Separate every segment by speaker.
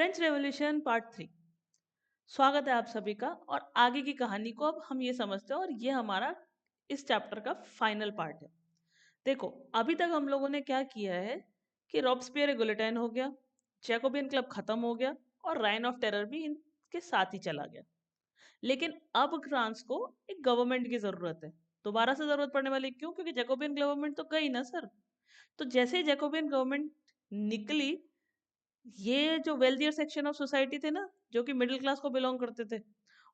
Speaker 1: French revolution part 3। स्वागत है आप सभी का। और आगे की कहानी को अब हम ये समझते हैं और ये हमारा इस चैप्टर का फाइनल पार्ट है। देखो, अभी तक हम लोगों ने क्या किया है कि रॉब्सपियर गुलेटाइन हो गया, जैकोबियन क्लब खत्म हो गया और राइन ऑफ टेरर भी इनके साथ ही चला गया। लेकिन अब फ्रांस को एक गवर्नमेंट की जरूरत है। दोबारा से जरूरत पड़ने वाली क्यों? क्योंकि जैकोबियन गवर्नमेंट तो गई ना सर। तो जैसे ही जैकोबियन गवर्नमेंट निकली, ये जो वेल्थियर सेक्शन ऑफ सोसाइटी थे ना, जो कि मिडिल क्लास को बिलोंग करते थे,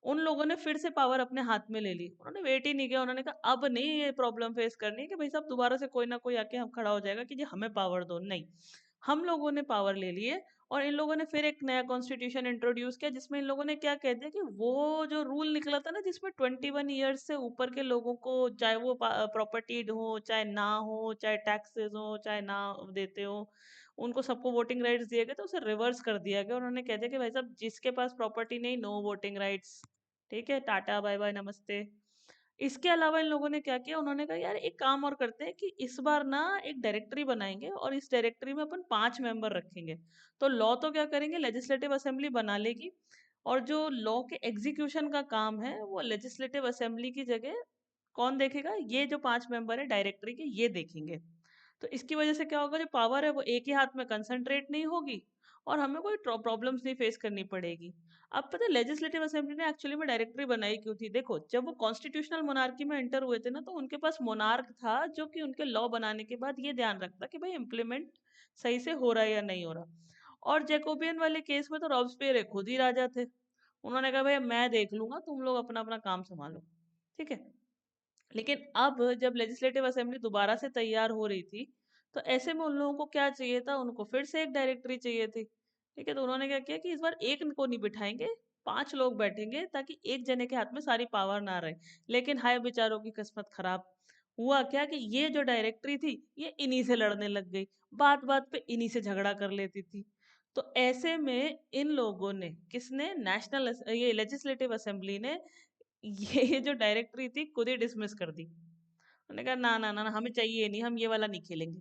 Speaker 1: उन लोगों ने फिर से पावर अपने हाथ में ले ली। उन्होंने वेट ही नहीं किया, उन्होंने कहा अब नहीं ये प्रॉब्लम फेस करनी है कि भाई साहब दोबारा से कोई ना कोई आके हम खड़ा हो जाएगा कि जी हमें पावर दो। नहीं, हम लोगों ने पावर ले लिए। और इन लोगों ने फिर एक नया कॉन्स्टिट्यूशन इंट्रोड्यूस किया, जिसमें इन लोगों ने क्या कह दिया कि वो जो रूल निकला था ना, जिसमें 21 ईयर्स से ऊपर के लोगों को, चाहे वो प्रॉपर्टी हो चाहे ना हो, चाहे टैक्सेस हो चाहे ना देते हो, उनको सबको वोटिंग राइट्स दिए गए, तो उसे रिवर्स कर दिया गया। उन्होंने कह दिया कि भाई साहब जिसके पास प्रॉपर्टी नहीं, नो वोटिंग राइट्स। ठीक है, टाटा बाय बाय नमस्ते। इसके अलावा इन लोगों ने क्या किया, उन्होंने कहा यार एक काम और करते हैं कि इस बार ना एक डायरेक्टरी बनाएंगे और इस डायरेक्टरी में अपन 5 मेंबर रखेंगे। तो लॉ तो क्या करेंगे, लेजिस्लेटिव असेंबली बना लेगी, और जो लॉ के एग्जीक्यूशन का काम है वो लेजिस्लेटिव असेंबली की जगह कौन देखेगा, ये जो 5 मेंबर है डायरेक्टरी के, ये देखेंगे। तो इसकी वजह से क्या होगा, जो पावर है वो एक ही हाथ में कंसंट्रेट नहीं होगी और हमें कोई प्रॉब्लम्स नहीं फेस करनी पड़ेगी। अब पता है लेजिस्लेटिव असेंबली ने एक्चुअली में डायरेक्टरी बनाई क्यों थी? देखो, जब वो कॉन्स्टिट्यूशनल मोनार्की में एंटर हुए थे ना, तो उनके पास मोनार्क था जो कि उनके लॉ बनाने के बाद ये ध्यान रखता कि भाई इम्प्लीमेंट सही से हो रहा है या नहीं हो रहा। और जैकोबियन वाले केस में तो रॉब्सपियर खुद ही राजा थे। उन्होंने कहा भाई मैं देख लूंगा, तुम लोग अपना अपना काम संभालो। ठीक है। लेकिन अब जब लेजिस्लेटिव असेंबली दोबारा से तैयार हो रही थी, तो ऐसे में उन लोगों को क्या चाहिए था, उनको फिर से एक डायरेक्टरी चाहिए थी। ठीक है, तो उन्होंने क्या किया कि इस बार एक को नहीं बिठाएंगे, 5 लोग बैठेंगे ताकि एक जने के हाथ में सारी पावर ना रहे। लेकिन हाय बेचारों की किस्मत खराब। हुआ क्या कि ये जो डायरेक्टरी थी ये इन्हीं से लड़ने लग गई, बात बात पे इन्हीं से झगड़ा कर लेती थी। तो ऐसे में इन लोगों ने, किसने, नेशनल ये लेजिस्लेटिव असेंबली ने ये जो डायरेक्टरी थी खुद ही डिसमिस कर दी। उन्होंने कहा ना ना ना ना, हमें चाहिए नहीं, हम ये वाला नहीं खेलेंगे।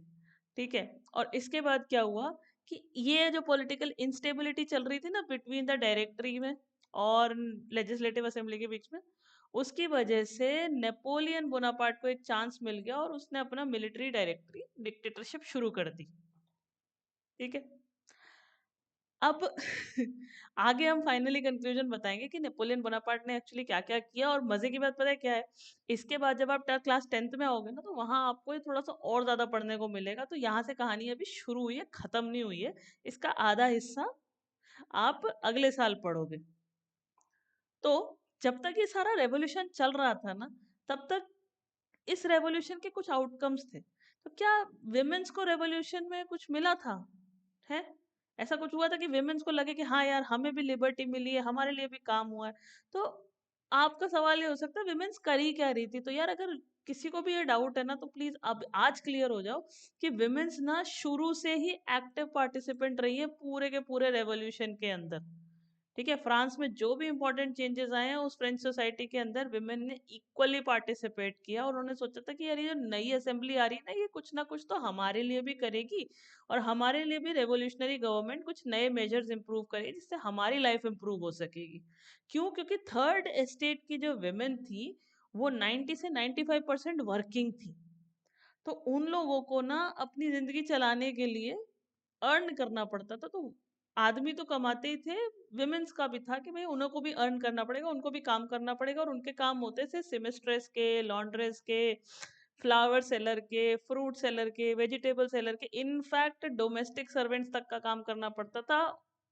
Speaker 1: ठीक है। और इसके बाद क्या हुआ कि ये जो पॉलिटिकल इंस्टेबिलिटी चल रही थी ना बिटवीन द डायरेक्टरी में और लेजिस्लेटिव असेंबली के बीच में, उसकी वजह से नेपोलियन बोनापार्ट को एक चांस मिल गया और उसने अपना मिलिट्री डायरेक्टरी डिक्टेटरशिप शुरू कर दी। ठीक है। अब आगे हम फाइनली कंक्लूजन बताएंगे कि नेपोलियन बोनापार्ट ने एक्चुअली क्या क्या किया। और मजे की बात पता है क्या है, इसके बाद जब आप क्लास 10th में आओगे ना, तो वहां आपको ये थोड़ा सा और ज्यादा पढ़ने को मिलेगा। तो यहाँ से कहानी अभी शुरू हुई है, खत्म नहीं हुई है। इसका आधा हिस्सा आप अगले साल पढ़ोगे। तो जब तक ये सारा रेवोल्यूशन चल रहा था ना, तब तक इस रेवोल्यूशन के कुछ आउटकम्स थे। तो क्या विमेन्स को रेवोल्यूशन में कुछ मिला था? है ऐसा कुछ हुआ था कि विमेन्स को लगे कि हाँ यार हमें भी लिबर्टी मिली है, हमारे लिए भी काम हुआ है? तो आपका सवाल ये हो सकता है विमेन्स कर ही क्या रही थी। तो यार अगर किसी को भी ये डाउट है ना, तो प्लीज अब आज क्लियर हो जाओ कि विमेन्स ना शुरू से ही एक्टिव पार्टिसिपेंट रही है पूरे के पूरे रेवोल्यूशन के अंदर। ठीक है, फ्रांस में जो भी इंपॉर्टेंट चेंजेस आए हैं उस फ्रेंच सोसाइटी के अंदर विमेन ने इक्वली पार्टिसिपेट किया। और उन्होंने सोचा था कि यार ये जो नई असेंबली आ रही है ना, ये कुछ ना कुछ तो हमारे लिए भी करेगी और हमारे लिए भी रेवोल्यूशनरी गवर्नमेंट कुछ नए मेजर्स इंप्रूव करेगी, जिससे हमारी लाइफ इंप्रूव हो सकेगी। क्यों? क्योंकि थर्ड एस्टेट की जो विमेन थी वो 90 से 95% वर्किंग थी। तो उन लोगों को ना अपनी जिंदगी चलाने के लिए अर्न करना पड़ता था। तो आदमी तो कमाते ही थे, विमेन्स का भी था कि भाई उनको भी अर्न करना पड़ेगा, उनको भी काम करना पड़ेगा। और उनके काम होते थे सिमिस्ट्रेस के, लॉन्ड्रेस के, फ्लावर सेलर के, फ्रूट सेलर के, वेजिटेबल सेलर के, इनफैक्ट डोमेस्टिक सर्वेंट्स तक का काम करना पड़ता था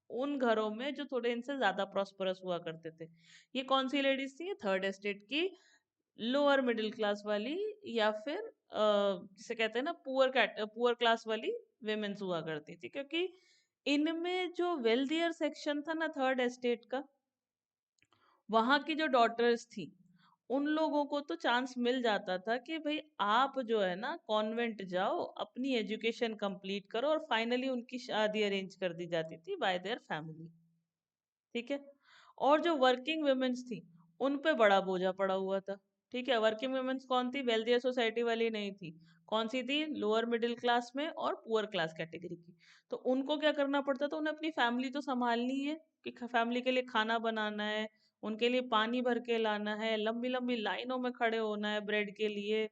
Speaker 1: उन घरों में जो थोड़े इनसे ज्यादा प्रॉस्परस हुआ करते थे। ये कौन सी लेडीज थी? थर्ड एस्टेट की लोअर मिडिल क्लास वाली, या फिर जिसे कहते हैं ना पुअर क्लास वाली वेमेन्स हुआ करती थी। क्योंकि इनमें जो वेल्थियर सेक्शन था ना थर्ड एस्टेट का, वहां की जो डॉटर्स थी, उन लोगों को तो चांस मिल जाता था कि भाई आप जो है ना कॉन्वेंट जाओ, अपनी एजुकेशन कंप्लीट करो, और फाइनली उनकी शादी अरेंज कर दी जाती थी बाय देयर फैमिली। ठीक है। और जो वर्किंग वुमेन्स थी, उन पे बड़ा बोझा पड़ा हुआ था। ठीक है, वर्किंग वुमेन्स कौन थी? वेल्थियर सोसाइटी वाली नहीं थी। कौन सी थी? लोअर मिडिल क्लास में और पुअर क्लास कैटेगरी की। तो उनको क्या करना पड़ता था? उन्हें अपनी फैमिली तो संभालनी है कि फैमिली के लिए खाना बनाना है, उनके लिए पानी भर के लाना है, लंबी लंबी लाइनों में खड़े होना है ब्रेड के लिए,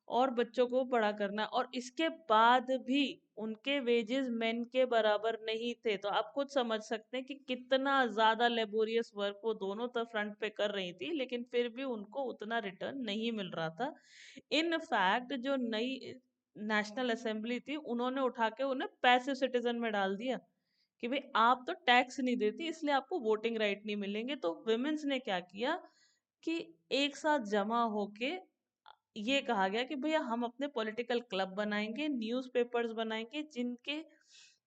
Speaker 1: और बच्चों को बड़ा करना है। और इसके बाद भी उनके वेजेस मेन के बराबर नहीं थे। तो आप खुद समझ सकते हैं कि कितना ज्यादा लेबोरियस वर्क वो दोनों तरफ फ्रंट पे कर रही थी, लेकिन फिर भी उनको उतना रिटर्न नहीं मिल रहा था। इन फैक्ट जो नई नेशनल असेंबली थी, उन्होंने उठा के उन्हें पैसिव सिटीजन में डाल दिया कि भाई आप तो टैक्स नहीं देती, इसलिए आपको वोटिंग राइट नहीं मिलेंगे। तो विमेन्स ने क्या किया कि एक साथ जमा होके ये कहा गया कि भैया हम अपने पॉलिटिकल क्लब बनाएंगे, न्यूज़पेपर्स बनाएंगे, जिनके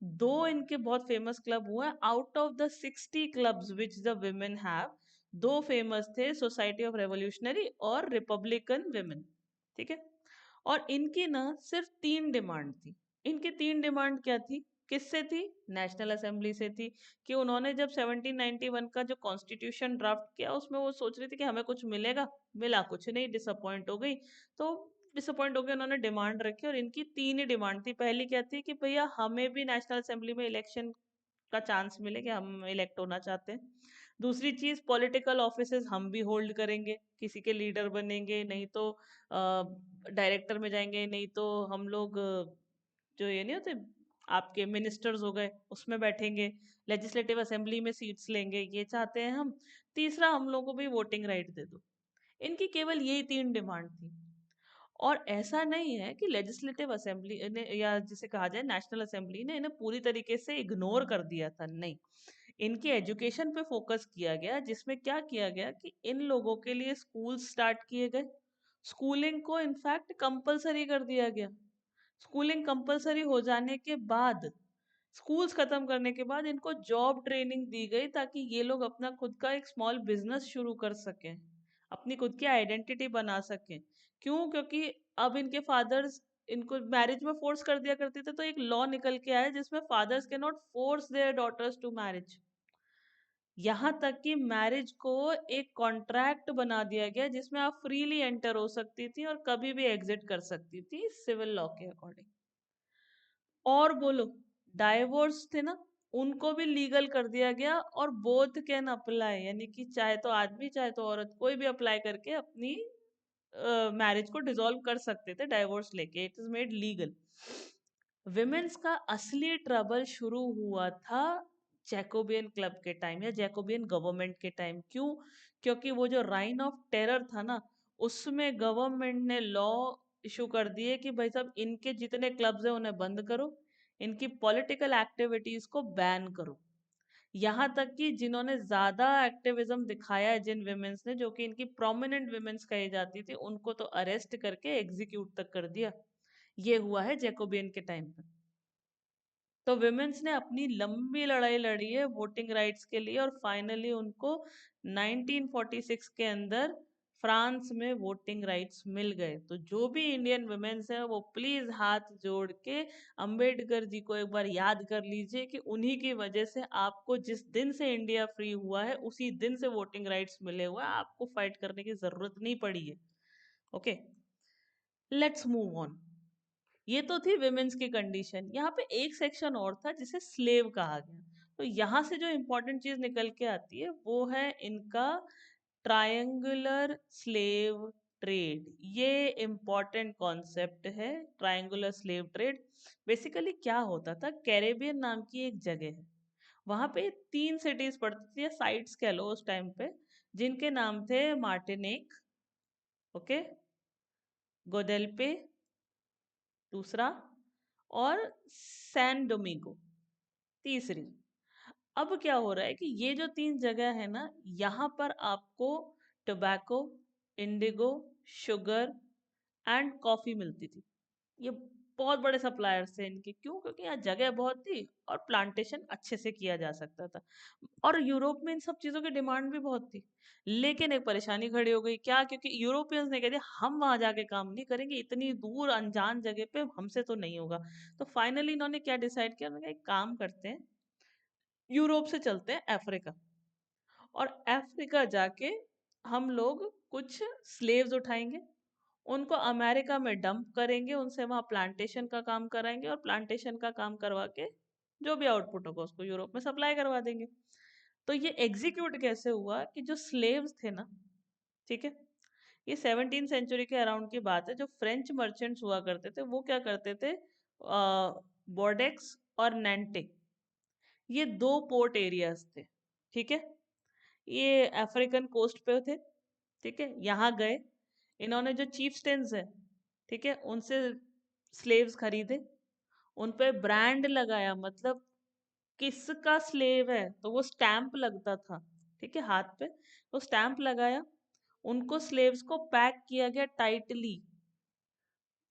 Speaker 1: दो इनके बहुत फेमस क्लब हुए हैं। Out of the 60 clubs which the women have, दो फेमस थे, सोसाइटी ऑफ रेवोल्यूशनरी और रिपब्लिकन विमेन। ठीक है। और इनकी ना सिर्फ 3 डिमांड थी। इनकी 3 डिमांड क्या थी? किससे थी? नेशनल असेंबली से थी। कि उन्होंने जब 1791 का जो कॉन्स्टिट्यूशन ड्राफ्ट किया, उसमें वो सोच रही थी कि हमें कुछ मिलेगा, मिला कुछ नहीं, डिसअपॉइंट हो गई। तो डिसअपॉइंट हो गए, उन्होंने डिमांड रखी, और इनकी 3 ही डिमांड थी। पहली क्या थी कि भैया हमें भी नेशनल असेंबली में इलेक्शन का चांस मिले, कि हम इलेक्ट होना चाहते हैं। दूसरी चीज, पॉलिटिकल ऑफिसेज हम भी होल्ड करेंगे, किसी के लीडर बनेंगे, नहीं तो डायरेक्टर में जाएंगे, नहीं तो हम लोग जो ये नहीं होते आपके मिनिस्टर्स हो गए, उसमें बैठेंगे, लेजिस्लेटिव असेंबली में सीट्स लेंगे, ये चाहते हैं हम। तीसरा, हम लोगों को भी वोटिंग राइट दे दो। इनकी केवल यही 3 डिमांड थी। और ऐसा नहीं है कि लेजिस्लेटिव असेंबली ने, या जिसे कहा जाए नेशनल असेंबली ने, इन्हें पूरी तरीके से इग्नोर कर दिया था, नहीं। इनकी एजुकेशन पे फोकस किया गया, जिसमें क्या किया गया कि इन लोगों के लिए स्कूल स्टार्ट किए गए। स्कूलिंग को इनफैक्ट कंपलसरी कर दिया गया। स्कूलिंग कंपलसरी हो जाने के बाद, स्कूल्स खत्म करने के बाद, इनको जॉब ट्रेनिंग दी गई, ताकि ये लोग अपना खुद का एक स्मॉल बिजनेस शुरू कर सकें, अपनी खुद की आइडेंटिटी बना सकें। क्यों? क्योंकि अब इनके फादर्स इनको मैरिज में फोर्स कर दिया करते थे। तो एक लॉ निकल के आया जिसमें fathers can not force their daughters to marriage. यहाँ तक कि मैरिज को एक कॉन्ट्रैक्ट बना दिया गया, जिसमें आप फ्रीली एंटर हो सकती थी और कभी भी एग्जिट कर सकती थी, सिविल लॉ के अकॉर्डिंग। और बोलो, डाइवोर्स थे ना, उनको भी लीगल कर दिया गया, और बोथ कैन अप्लाई, यानी कि चाहे तो आदमी चाहे तो औरत, कोई भी अप्लाई करके अपनी मैरिज को डिसॉल्व कर सकते थे डाइवोर्स लेके। It is made legal. Women's का असली ट्रबल शुरू हुआ था जैकोबियन क्लब के टाइम, या जैकोबियन गवर्नमेंट के टाइम। क्यों? क्योंकि वो जो राइन ऑफ टेरर था ना, उसमें गवर्नमेंट ने लॉ इशू कर दिए कि भाई साहब, इनके जितने क्लब्स हैं उन्हें बंद करो, इनकी पॉलिटिकल एक्टिविटीज को बैन करो। यहाँ तक कि जिन्होंने ज्यादा एक्टिविज्म दिखाया है, जिन विमेन्स ने, जो कि इनकी प्रोमिनेंट विमेन्स कही जाती थी, उनको तो अरेस्ट करके एग्जीक्यूट तक कर दिया। ये हुआ है जैकोबियन के टाइम पे। तो विमेन्स ने अपनी लंबी लड़ाई लड़ी है वोटिंग राइट्स के लिए, और फाइनली उनको 1946 के अंदर फ्रांस में वोटिंग राइट्स मिल गए। तो जो भी इंडियन वुमेन्स है, वो प्लीज हाथ जोड़ के अंबेडकर जी को एक बार याद कर लीजिए कि उन्हीं की वजह से आपको, जिस दिन से इंडिया फ्री हुआ है, उसी दिन से वोटिंग राइट्स मिले हुए हैं, आपको फाइट करने की जरूरत नहीं पड़ी है। Okay, let's move on. ये तो थी विमेन्स की कंडीशन। यहाँ पे एक सेक्शन और था जिसे स्लेव कहा गया। तो यहाँ से जो इम्पोर्टेंट चीज निकल के आती है, वो है इनका ट्रायंगुलर स्लेव ट्रेड। ये इम्पोर्टेंट कॉन्सेप्ट है, ट्रायंगुलर स्लेव ट्रेड। बेसिकली क्या होता था, कैरेबियन नाम की एक जगह है, वहां पे 3 सिटीज पड़ती थी, या साइट्स कह लो उस टाइम पे, जिनके नाम थे मार्टिनिक, ओके, गोडेल्पे दूसरा, और सैन डोमिंगो तीसरी। अब क्या हो रहा है कि ये जो 3 जगह है ना, यहाँ पर आपको tobacco, Indigo, sugar and coffee मिलती थी। ये बहुत बड़े सप्लायर्स थे इनके। क्यों? क्योंकि यहाँ जगह बहुत थी और प्लांटेशन अच्छे से किया जा सकता था। और यूरोप में इन सब चीजों की डिमांड भी बहुत थी। लेकिन एक परेशानी खड़ी हो गई, क्या? क्योंकि यूरोपियंस ने कह दिया हम वहां जाके काम नहीं करेंगे, इतनी दूर अनजान जगह पे हमसे तो नहीं होगा। तो फाइनली इन्होंने क्या डिसाइड किया, उन्होंने कहा एक काम करते हैं, यूरोप से चलते हैं अफ्रीका, और अफ्रीका जाके हम लोग कुछ स्लेव्स उठाएंगे, उनको अमेरिका में डंप करेंगे, उनसे वहां प्लांटेशन का काम कराएंगे और प्लांटेशन का काम करवा के जो भी आउटपुट होगा उसको यूरोप में सप्लाई करवा देंगे। तो ये एग्जीक्यूट कैसे हुआ कि जो स्लेव्स थे ना, ठीक है, ये 17 सेंचुरी के अराउंड की बात है, जो फ्रेंच मर्चेंट्स हुआ करते थे वो क्या करते थे, बोर्डेक्स और नैंटे, ये दो पोर्ट एरियाज थे, ठीक है, ये अफ्रीकन कोस्ट पे थे, ठीक है, यहाँ गए, इन्होंने जो चीफस्टेन्स है, ठीक है, उनसे स्लेव्स खरीदे, उन पे ब्रांड लगाया, मतलब किसका स्लेव है तो वो स्टैंप लगता था, ठीक है, हाथ पे, वो स्टैंप लगाया, उनको स्लेव्स को पैक किया गया टाइटली,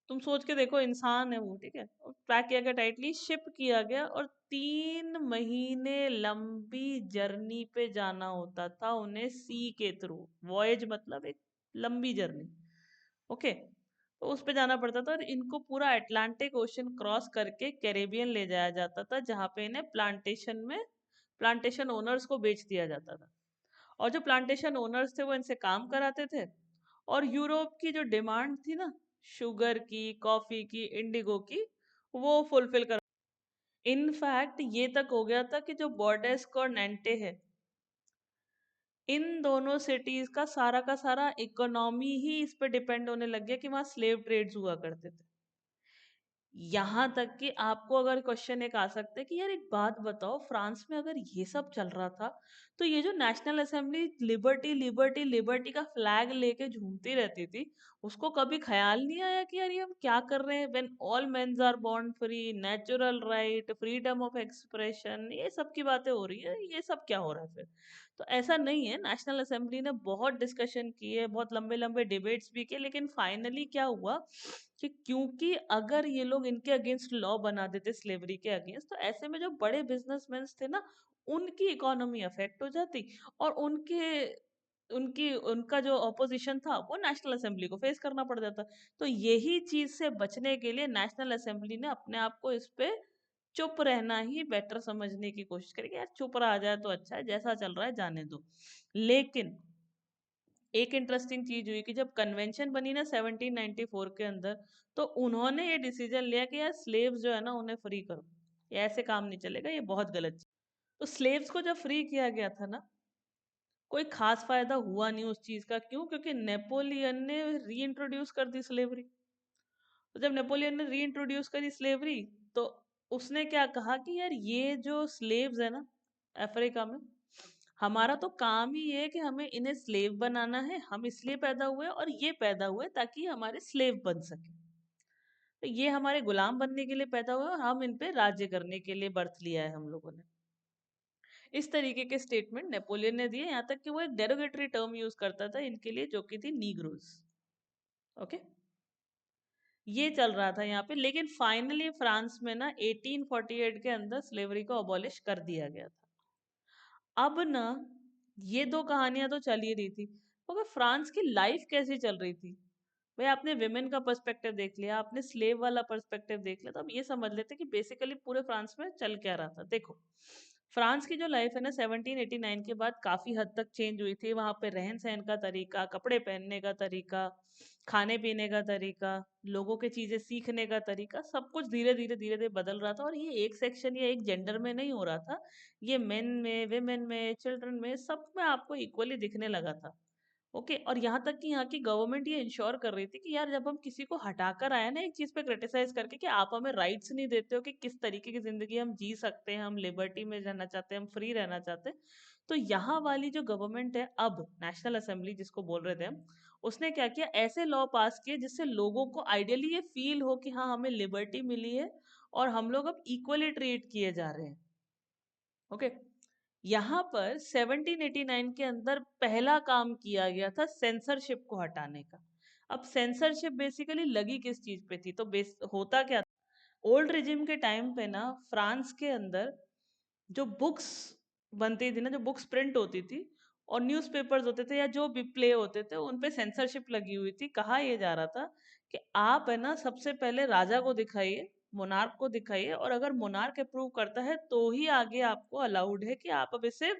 Speaker 1: तुम सोच के देखो, इंसान है वो, ठीक है, पैक किया गया टाइटली, शिप किया गया, और 3 महीने लंबी जर्नी पे जाना होता था उन्हें सी के थ्रू, वॉयज मतलब एक लंबी जर्नी, ओके, तो उस पे जाना पड़ता था, और इनको पूरा अटलांटिक ओशन क्रॉस करके कैरेबियन ले जाया जाता था, जहाँ पे इन्हें प्लांटेशन ओनर्स को बेच दिया जाता था, और जो प्लांटेशन ओनर्स थे वो इनसे काम कराते थे, और यूरोप की जो डिमांड थी ना, शुगर की, कॉफी की, इंडिगो की, वो फुलफिल कर, इनफैक्ट ये तक हो गया था कि जो बॉर्डेस्क और नैंटे है, इन दोनों सिटीज का सारा इकोनॉमी ही इस पे डिपेंड होने लग गया कि वहां स्लेव ट्रेड्स हुआ करते थे। यहाँ तक कि आपको अगर क्वेश्चन एक आ सकता है कि यार एक बात बताओ, फ्रांस में अगर ये सब चल रहा था, तो ये जो national assembly liberty liberty liberty का फ्लैग लेके झूमती रहती थी, उसको कभी ख्याल नहीं आया कि यार ये हम क्या कर रहे हैं, when all mens are born free, natural right, freedom of expression, ये सब की बातें हो रही है, ये सब क्या हो रहा है फिर? तो ऐसा नहीं है, नेशनल असेंबली ने बहुत डिस्कशन किए, बहुत लंबे लंबे डिबेट्स भी किए, लेकिन फाइनली क्या हुआ कि क्योंकि अगर ये लोग इनके अगेंस्ट लॉ बना देते स्लेवरी के अगेंस्ट, तो ऐसे में जो बड़े बिजनेसमैन थे ना, उनकी इकोनॉमी अफेक्ट हो जाती, और उनकी उनका जो ऑपोजिशन था वो नेशनल असेंबली को फेस करना पड़ जाता। तो यही चीज से बचने के लिए नेशनल असेंबली ने अपने आप को इस पे चुप रहना ही बेटर समझने की कोशिश करी कि यार चुप रहा जाए तो अच्छा है, जैसा चल रहा है जाने दो। लेकिन एक इंटरेस्टिंग चीज हुई कि जब कन्वेंशन बनी ना 1794 के अंदर, तो उन्होंने ये डिसीजन लिया कि यार स्लेव्स जो है ना उन्हें फ्री करो, ये ऐसे काम नहीं चलेगा, ये बहुत गलत चीज। तो स्लेव्स को जब फ्री किया गया था ना, कोई खास फायदा हुआ नहीं उस चीज का, क्यों? क्योंकि नेपोलियन ने री इंट्रोड्यूस कर दी स्लेवरी। तो जब नेपोलियन ने री इंट्रोड्यूस करी स्लेवरी, तो उसने क्या कहा कि यार ये जो स्लेव्स है ना अफ्रीका में, हमारा तो काम ही है कि हमें इन्हें स्लेव बनाना है, हम इसलिए पैदा हुए और ये पैदा हुए ताकि हमारे स्लेव बन सके, तो ये हमारे गुलाम बनने के लिए पैदा हुए और हम इन पे राज्य करने के लिए बर्थ लिया है हम लोगों ने। इस तरीके के स्टेटमेंट नेपोलियन ने दिए, यहाँ तक कि वो एक डेरोगेटरी टर्म यूज करता था इनके लिए, जो कि थी नीग्रोज, ओके। ये चल रहा था यहाँ पे, लेकिन फाइनली फ्रांस में ना 1848 के अंदर स्लेवरी को अबॉलिश कर दिया गया था। अब ना ये दो कहानियां तो चल ही रही थी, मगर फ्रांस की लाइफ कैसी चल रही थी? भाई आपने विमेन का पर्सपेक्टिव देख लिया, आपने स्लेव वाला पर्सपेक्टिव देख लिया, तो अब ये समझ लेते कि बेसिकली पूरे फ्रांस में चल क्या रहा था। देखो, फ्रांस की जो लाइफ है ना 1789 के बाद काफी हद तक चेंज हुई थी। वहां पे रहन सहन का तरीका, कपड़े पहनने का तरीका, खाने पीने का तरीका, लोगों के चीजें सीखने का तरीका, सब कुछ धीरे धीरे बदल रहा था। और ये एक सेक्शन या एक जेंडर में नहीं हो रहा था, ये मेन में, वेमेन में, चिल्ड्रन में, सब में आपको इक्वली दिखने लगा था, ओके। और यहाँ तक कि यहाँ की गवर्नमेंट ये इंश्योर कर रही थी कि यार जब हम किसी को हटाकर आए ना एक चीज पे क्रिटिसाइज करके कि आप हमें राइट्स नहीं देते हो कि किस तरीके की जिंदगी हम जी सकते हैं, हम लिबर्टी में रहना चाहते हैं, हम फ्री रहना चाहते हैं, तो यहाँ वाली जो गवर्नमेंट है अब, नेशनल असेंबली जिसको बोल रहे थे हम, उसने क्या किया, ऐसे लॉ पास किए जिससे लोगों को आइडियली ये फील हो कि हाँ हमें लिबर्टी मिली है और हम लोग अब इक्वली ट्रीट किए जा रहे हैं, ओके। यहाँ पर 1789 के अंदर पहला काम किया गया था सेंसरशिप को हटाने का। अब सेंसरशिप बेसिकली लगी किस चीज पे थी, तो होता क्या था, ओल्ड रिजिम के टाइम पे ना फ्रांस के अंदर जो बुक्स बनती थी ना, जो बुक्स प्रिंट होती थी और न्यूज़पेपर्स होते थे या जो भी प्ले होते थे, उन पे सेंसरशिप लगी हुई थी। कहा यह जा रहा था कि आप है ना सबसे पहले राजा को दिखाइए, मोनार्क को दिखाइए, और अगर मोनार्क अप्रूव करता है तो ही आगे आपको अलाउड है कि आप अब इसे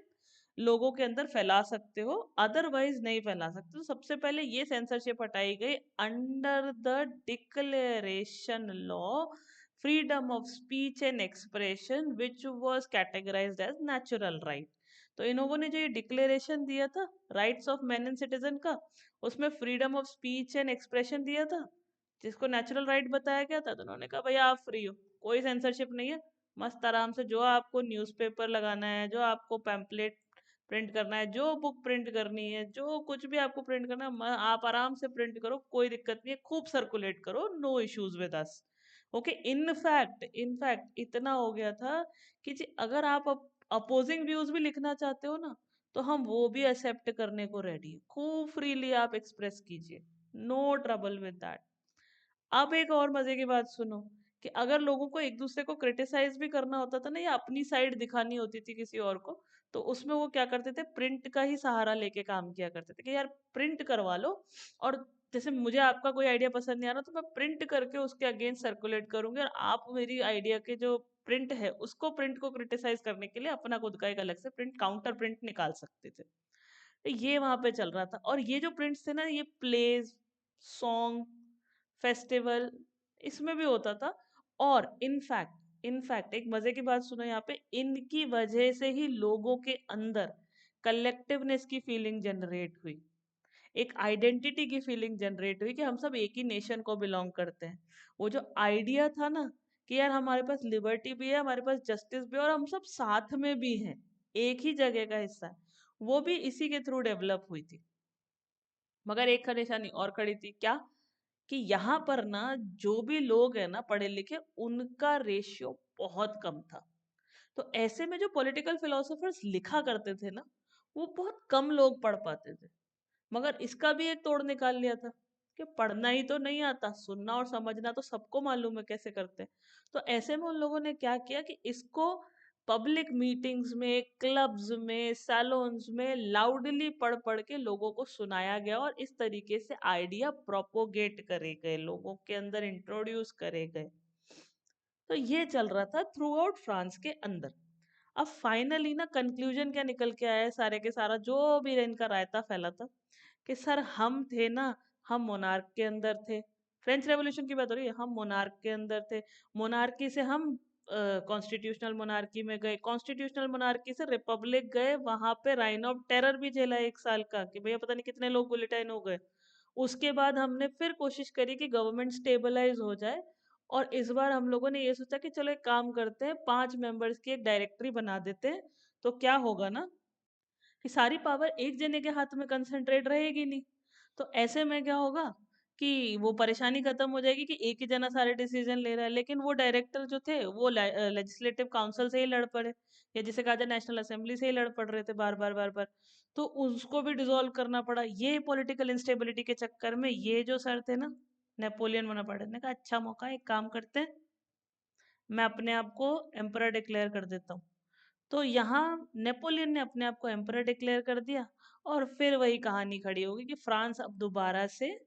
Speaker 1: लोगों के अंदर फैला सकते हो, अदरवाइज नहीं फैला सकते। तो सबसे पहले ये सेंसरशिप हटाई गई under the declaration law freedom of speech and expression which was categorized as natural right. तो इन लोगों ने जो ये डिक्लेरेशन दिया था rights of man and citizen का, उसमें freedom of speech and expression दिया था, जिसको नेचुरल राइट बताया गया था। तो उन्होंने कहा भैया आप फ्री हो, कोई सेंसरशिप नहीं है, मस्त आराम से जो आपको न्यूज़पेपर लगाना है, जो आपको पैम्पलेट प्रिंट करना है, जो बुक प्रिंट करनी है, जो कुछ भी आपको प्रिंट करना है, आप आराम से प्रिंट करो, कोई दिक्कत नहीं है, खूब सर्कुलेट करो, no issues with us. Okay, in fact इतना हो गया था कि जी अगर आप अपोजिंग व्यूज भी लिखना चाहते हो ना, तो हम वो भी एक्सेप्ट करने को रेडी है, खूब फ्रीली आप एक्सप्रेस कीजिए, नो ट्रबल विद दैट। अब एक और मजे की बात सुनो, कि अगर लोगों को एक दूसरे को क्रिटिसाइज भी करना होता था ना, या अपनी साइड दिखानी होती थी किसी और को, तो उसमें वो क्या करते थे, प्रिंट का ही सहारा लेके काम किया करते थे कि यार प्रिंट करवा लो, और जैसे मुझे आपका कोई आइडिया पसंद नहीं आ रहा तो मैं प्रिंट करके उसके अगेंस्ट सर्कुलेट करूंगी, और आप मेरी आइडिया के जो प्रिंट है उसको, प्रिंट को क्रिटिसाइज करने के लिए अपना खुद का एक अलग से प्रिंट, काउंटर प्रिंट निकाल सकते थे। तो ये वहां पे चल रहा था। और ये जो प्रिंट्स थे ना, ये प्लेज, सॉन्ग, फेस्टिवल, इसमें भी होता था। और इनफैक्ट एक मजे की बात सुनो यहाँ पे, इनकी वजह से ही लोगों के अंदर कलेक्टिवनेस की फीलिंग जनरेट हुई, एक आइडेंटिटी की फीलिंग जनरेट हुई कि हम सब एक ही नेशन को बिलोंग करते हैं। वो जो आइडिया था ना कि यार हमारे पास लिबर्टी भी है, हमारे पास जस्टिस भी है, और हम सब साथ में भी हैं, एक ही जगह का हिस्सा है, वो भी इसी के थ्रू डेवलप हुई थी। मगर एक परेशानी और खड़ी थी, क्या, कि यहाँ पर ना जो भी लोग हैं ना पढ़े लिखे, उनका रेशियो बहुत कम था। तो ऐसे में जो पॉलिटिकल फिलोसोफर्स लिखा करते थे ना, वो बहुत कम लोग पढ़ पाते थे। मगर इसका भी एक तोड़ निकाल लिया था कि पढ़ना ही तो नहीं आता, सुनना और समझना तो सबको मालूम है कैसे करते हैं। तो ऐसे में उन लोगों ने क्या किया कि इसको पब्लिक मीटिंग्स में, क्लब्स में, सैलून्स में लाउडली पढ़ पढ़ के लोगों को सुनाया गया, और इस तरीके से आइडिया प्रोपोगेट करे गए, लोगों के अंदर इंट्रोड्यूस करे गए। तो ये चल रहा था थ्रू आउट फ्रांस के अंदर। अब फाइनली ना कंक्लूजन क्या निकल के आया है, सारे के सारा जो भी इनका रायता फैला था, कि सर हम थे ना, हम मोनार्क के अंदर थे, फ्रेंच रेवोल्यूशन की बात हो रही है, हम मोनार्क के अंदर थे, मोनार्की से हम कॉन्स्टिट्यूशनल मोनार्की में गए, कॉन्स्टिट्यूशनल मोनार्की से रिपब्लिक गए, वहां पे राइन ऑफ टेरर भी झेला 1 साल का, कि भैया पता नहीं कितने लोग बुलेटिन हो गए। उसके बाद हमने फिर कोशिश करी कि गवर्नमेंट स्टेबलाइज हो जाए, और इस बार हम लोगों ने ये सोचा कि चलो एक काम करते हैं, 5 मेंबर्स की एक डायरेक्टरी बना देते हैं। तो क्या होगा ना, कि सारी पावर एक जने के हाथ में कंसंट्रेट रहेगी नहीं। तो ऐसे में क्या होगा कि वो परेशानी खत्म हो जाएगी कि एक ही जना सारे डिसीजन ले रहा है, लेकिन वो डायरेक्टर जो थे वो लेजिस्लेटिव काउंसिल से ही लड़ पड़े, या जिसे कहा जाए नेशनल असेंबली से ही लड़ पड़ रहे थे बार बार बार बार। तो उसको भी डिसॉल्व करना पड़ा। ये पॉलिटिकल इंस्टेबिलिटी के चक्कर में ये जो सर थे ना, नेपोलियन बोनापार्ट ने कहा अच्छा मौका है, एक काम करते हैं, मैं अपने आप को एम्परर डिक्लेयर कर देता हूँ। तो यहाँ नेपोलियन ने अपने आप को एम्परर डिक्लेयर कर दिया, और फिर वही कहानी खड़ी होगी कि फ्रांस अब दोबारा से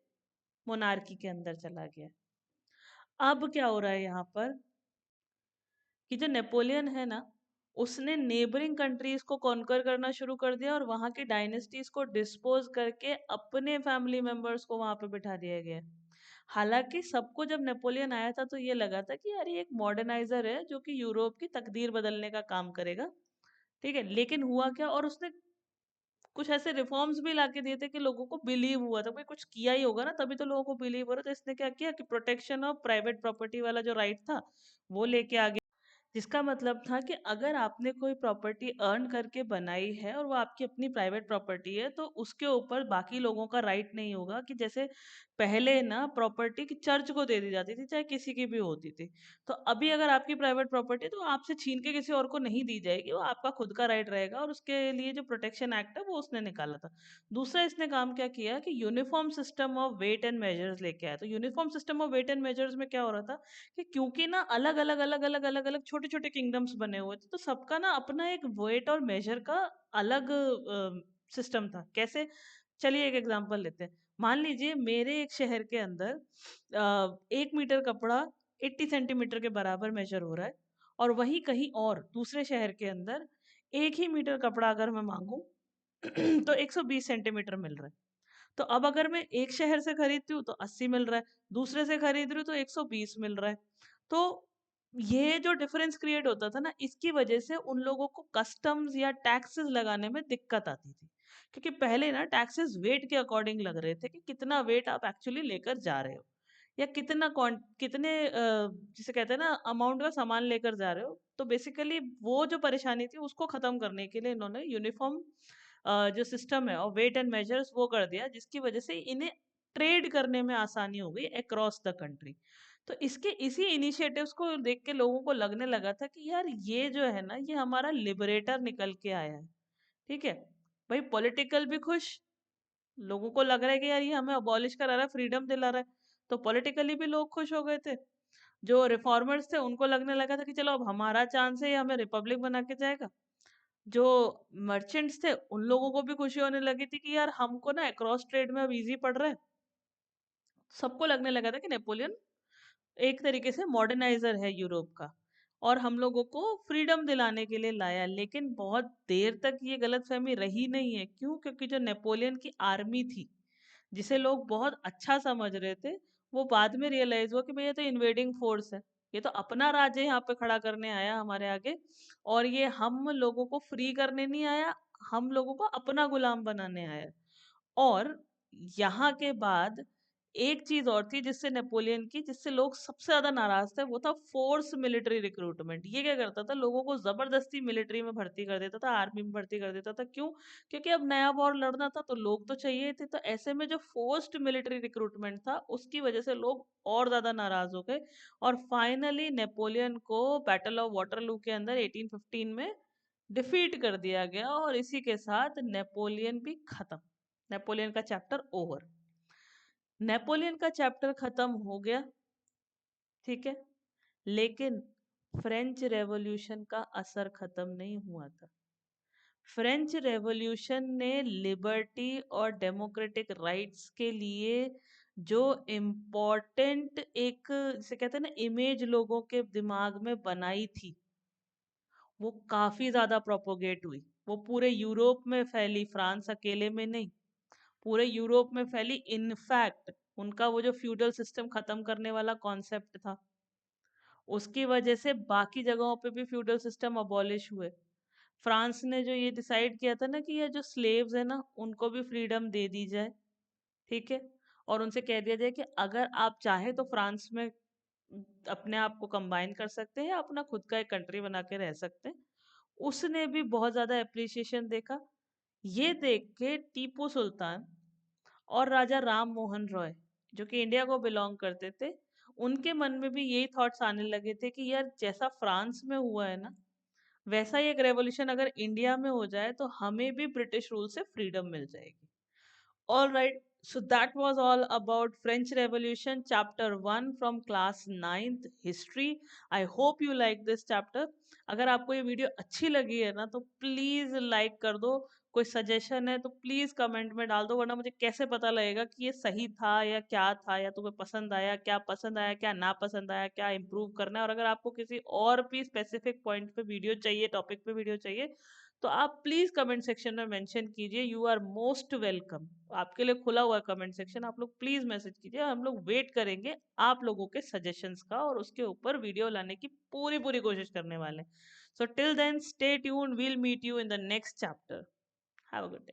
Speaker 1: मोनार्की के अंदर चला गया। अब क्या हो रहा है यहाँ पर, कि जो नेपोलियन है ना, उसने नेबरिंग कंट्रीज को कॉन्कर करना शुरू कर दिया, और वहां की डायनेस्टीज को डिस्पोज करके अपने फैमिली मेंबर्स को वहां पे बिठा दिया गया। हालांकि सबको जब नेपोलियन आया था तो ये लगा था कि यार ये एक मॉडर्नाइजर है जो कि यूरोप की तकदीर बदलने का काम करेगा, ठीक है। लेकिन हुआ क्या, और उसने कुछ ऐसे रिफॉर्म्स भी लाके दिए थे कि लोगों को बिलीव हुआ था, भाई कुछ किया ही होगा ना तभी तो लोगों को बिलीव हो रहा था। तो इसने क्या किया कि प्रोटेक्शन ऑफ प्राइवेट प्रॉपर्टी वाला जो राइट था वो लेके आ गया, जिसका मतलब था कि अगर आपने कोई प्रॉपर्टी अर्न करके बनाई है और वो आपकी अपनी प्राइवेट प्रॉपर्टी है, तो उसके ऊपर बाकी लोगों का राइट नहीं होगा। कि जैसे पहले ना प्रॉपर्टी की चर्च को दे दी जाती थी, चाहे किसी की भी होती थी, तो अभी अगर आपकी प्राइवेट प्रॉपर्टी है तो आपसे छीन के किसी और को नहीं दी जाएगी, वो आपका खुद का राइट रहेगा। और उसके लिए जो प्रोटेक्शन एक्ट है वो उसने निकाला था। दूसरा इसने काम क्या किया कि uniform system of weight and measures लेके आया। तो uniform system of weight and measures में क्या हो रहा था, कि क्योंकि ना अलग अलग अलग अलग अलग अलग छोटे छोटे किंगडम्स बने हुए थे, तो सबका ना अपना एक वेट और मेजर का अलग सिस्टम था। कैसे, चलिए एक एग्जांपल लेते हैं। मान लीजिए मेरे एक शहर के अंदर 1 मीटर कपड़ा 80 सेंटीमीटर के बराबर मेजर हो रहा है, और वहीं कहीं और दूसरे शहर के अंदर एक ही मीटर कपड़ा अगर मैं मांगू तो 120 सेंटीमीटर मिल रहा है। तो अब अगर मैं एक शहर से खरीदती हूँ तो 80 मिल रहा है, दूसरे से खरीद रही हूँ तो 120 मिल रहा है। तो ये जो डिफरेंस क्रिएट होता था ना, इसकी वजह से उन लोगों को कस्टम्स या टैक्सेस लगाने में दिक्कत आती थी। क्योंकि पहले ना टैक्सेस वेट के अकॉर्डिंग लग रहे थे कि कितना वेट आप एक्चुअली लेकर जा रहे हो, या कितने जिसे कहते हैं ना अमाउंट का सामान लेकर जा रहे हो। तो बेसिकली वो जो परेशानी थी उसको खत्म करने के लिए इन्होंने यूनिफॉर्म जो सिस्टम है और वेट एंड मेजर्स वो कर दिया, जिसकी वजह से इन्हें ट्रेड करने में आसानी हो गई अक्रॉस द कंट्री। तो इसके इसी इनिशिएटिव्स को देख के लोगों को लगने लगा था कि यार ये जो है ना ये हमारा लिबरेटर निकल के आया है। ठीक है भाई, पॉलिटिकल भी खुश, लोगों को लग रहा है कि यार ये हमें अबॉलिश करा रहा है, फ्रीडम दिला रहा है। तो पॉलिटिकली भी लोग खुश हो गए थे। जो रिफॉर्मर्स थे उनको लगने लगा था कि चलो अब हमारा चांस है, ये हमें रिपब्लिक बना के जाएगा। जो मर्चेंट्स थे उन लोगों को भी खुशी होने लगी थी कि यार हमको ना अक्रॉस ट्रेड में अब इजी पड़ रहा है। सबको लगने लगा था कि नेपोलियन एक तरीके से मॉडर्नाइजर है यूरोप का, और हम लोगों को फ्रीडम दिलाने के लिए लाया। लेकिन बहुत देर तक ये गलतफहमी रही नहीं है। क्यों? क्योंकि जो नेपोलियन की आर्मी थी, जिसे लोग बहुत अच्छा समझ रहे थे, वो बाद में रियलाइज हुआ कि भैया तो इन्वेडिंग फोर्स है, ये तो अपना राज्य यहाँ पे खड़ा करने आया हमारे आगे, और ये हम लोगों को फ्री करने नहीं आया, हम लोगों को अपना गुलाम बनाने आया। और यहाँ के बाद एक चीज और थी जिससे नेपोलियन की, जिससे लोग सबसे ज्यादा नाराज थे, वो था फोर्स मिलिट्री रिक्रूटमेंट। ये क्या करता था, लोगों को जबरदस्ती मिलिट्री में भर्ती कर देता था, आर्मी में भर्ती कर देता था। क्यों? क्योंकि अब नया वॉर लड़ना था तो लोग तो चाहिए थे। तो ऐसे में जो फोर्स्ड मिलिट्री रिक्रूटमेंट था उसकी वजह से लोग और ज्यादा नाराज हो गए, और फाइनली नेपोलियन को बैटल ऑफ वाटरलू के अंदर 1815 में डिफीट कर दिया गया, और इसी के साथ नेपोलियन भी खत्म। नेपोलियन का चैप्टर ओवर। नेपोलियन का चैप्टर खत्म हो गया, ठीक है। लेकिन फ्रेंच रेवोल्यूशन का असर खत्म नहीं हुआ था। फ्रेंच रेवोल्यूशन ने लिबर्टी और डेमोक्रेटिक राइट्स के लिए जो इम्पोर्टेंट एक, जिसे कहते हैं ना, इमेज लोगों के दिमाग में बनाई थी, वो काफी ज्यादा प्रोपोगेट हुई। वो पूरे यूरोप में फैली, फ्रांस अकेले में नहीं, पूरे यूरोप में फैली। इनफैक्ट उनका वो जो फ्यूडल सिस्टम खत्म करने वाला कॉन्सेप्ट था, उसकी वजह से बाकी जगहों पे भी फ्यूडल सिस्टम अबॉलिश हुए। फ्रांस ने जो ये डिसाइड किया था ना कि ये जो स्लेव्स है ना उनको भी फ्रीडम दे दी जाए, ठीक है, और उनसे कह दिया जाए कि अगर आप चाहे तो फ्रांस में अपने आप को कंबाइन कर सकते हैं, अपना खुद का एक कंट्री बना के रह सकते हैं। उसने भी बहुत ज्यादा अप्रिसिएशन देखा। ये देख के टीपू सुल्तान और राजा राम मोहन रॉय, जो कि इंडिया को बिलोंग करते थे, उनके मन में भी यही थॉट्स आने लगे थे कि यार जैसा फ्रांस में हुआ है ना, वैसा ही एक रेवोल्यूशन अगर इंडिया में हो जाए तो हमें भी ब्रिटिश रूल से फ्रीडम मिल जाएगी। All right, so that was all about French Revolution, chapter 1 from class 9th history. I hope you like this chapter. अगर आपको ये वीडियो अच्छी लगी है ना तो प्लीज लाइक कर दो। कोई सजेशन है तो प्लीज कमेंट में डाल दो, वरना मुझे कैसे पता लगेगा कि ये सही था या क्या था, या तुम्हें पसंद आया, क्या पसंद आया, क्या ना पसंद आया, क्या इम्प्रूव करना है। और अगर आपको किसी और भी स्पेसिफिक पॉइंट पे वीडियो चाहिए, टॉपिक पे वीडियो चाहिए, तो आप प्लीज कमेंट सेक्शन में मेंशन कीजिए। You are most welcome. आपके लिए खुला हुआ कमेंट सेक्शन, आप लोग प्लीज मैसेज कीजिए, हम लोग वेट करेंगे आप लोगों के सजेशंस का, और उसके ऊपर वीडियो लाने की पूरी पूरी कोशिश करने वाले हैं। So till then stay tuned, we'll meet you in the next chapter. Have a good day.